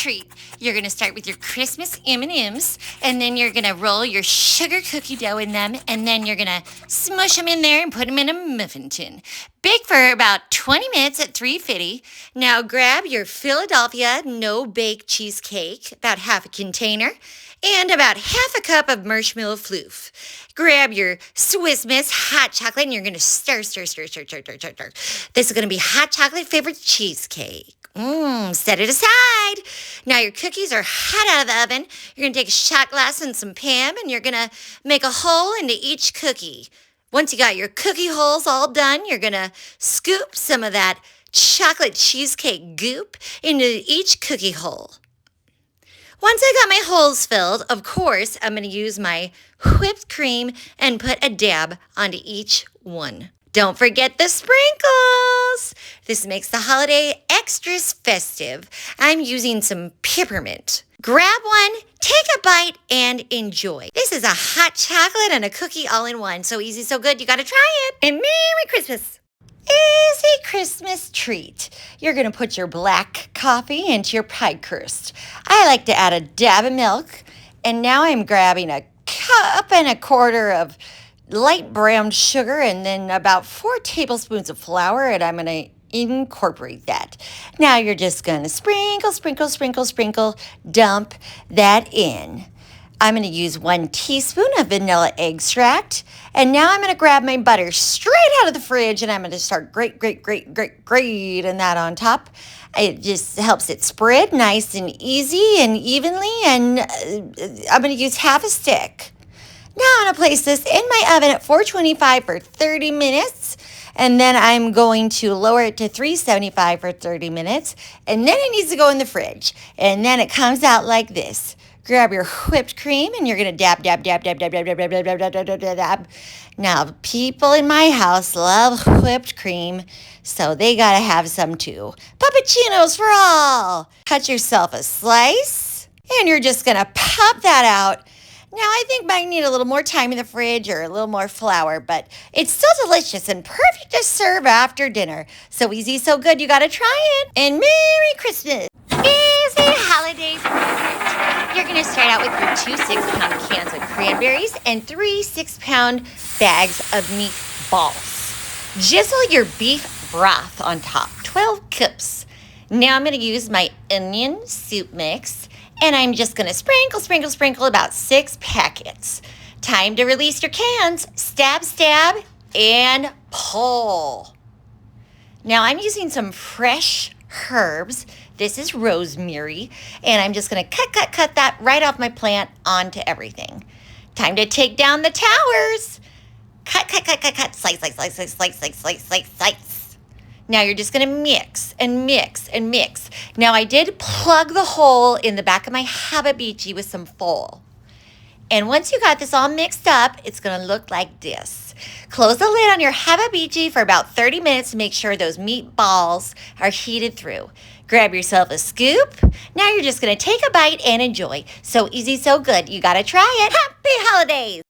treat. You're going to start with your Christmas M&Ms, and then you're going to roll your sugar cookie dough in them, and then you're going to smush them in there and put them in a muffin tin. Bake for about 20 minutes at 350. Now grab your Philadelphia no-bake cheesecake, about half a container, and about half a cup of marshmallow floof. Grab your Swiss Miss hot chocolate, and you're going to stir. This is going to be hot chocolate flavored cheesecake. Set it aside. Now your cookies are hot out of the oven. You're going to take a shot glass and some Pam, and you're going to make a hole into each cookie. Once you got your cookie holes all done, you're going to scoop some of that chocolate cheesecake goop into each cookie hole. Once I got my holes filled, of course, I'm going to use my whipped cream and put a dab onto each one. Don't forget the sprinkles. This makes the holiday extra festive. I'm using some peppermint. Grab one, take a bite, and enjoy. This is a hot chocolate and a cookie all in one. So easy, so good. You got to try it. And Merry Christmas. Easy Christmas treat. You're going to put your black coffee into your pie crust. I like to add a dab of milk. And now I'm grabbing a cup and a quarter of light brown sugar and then about 4 tablespoons of flour, and I'm going to incorporate that. Now you're just going to sprinkle, dump that in. I'm going to use 1 teaspoon of vanilla extract. And now I'm going to grab my butter straight out of the fridge, and I'm going to start grating that on top. It just helps it spread nice and easy and evenly. And I'm going to use half a stick. Now I'm going to place this in my oven at 425 for 30 minutes. And then I'm going to lower it to 375 for 30 minutes. And then it needs to go in the fridge. And then it comes out like this. Grab your whipped cream, and you're going to dab. Now, people in my house love whipped cream, so they got to have some too. Puppuccinos for all. Cut yourself a slice, and you're just going to pop that out. Now, I think mine need a little more time in the fridge or a little more flour, but it's still delicious and perfect to serve after dinner. So easy, so good, you got to try it. And Merry Christmas. Easy holidays present. You're going to start out with your 2 6-pound cans of cranberries and 3 6-pound bags of meatballs. Drizzle your beef broth on top, 12 cups. Now I'm going to use my onion soup mix, and I'm just going to sprinkle about 6 packets. Time to release your cans. Stab, and pull. Now I'm using some fresh herbs. This is rosemary, and I'm just going to cut that right off my plant onto everything. Time to take down the towers. Cut. Slice. Now you're just going to mix. Now I did plug the hole in the back of my Habibi with some foil. And once you got this all mixed up, it's going to look like this. Close the lid on your Habibi for about 30 minutes to make sure those meatballs are heated through. Grab yourself a scoop. Now you're just going to take a bite and enjoy. So easy, so good. You got to try it. Happy holidays!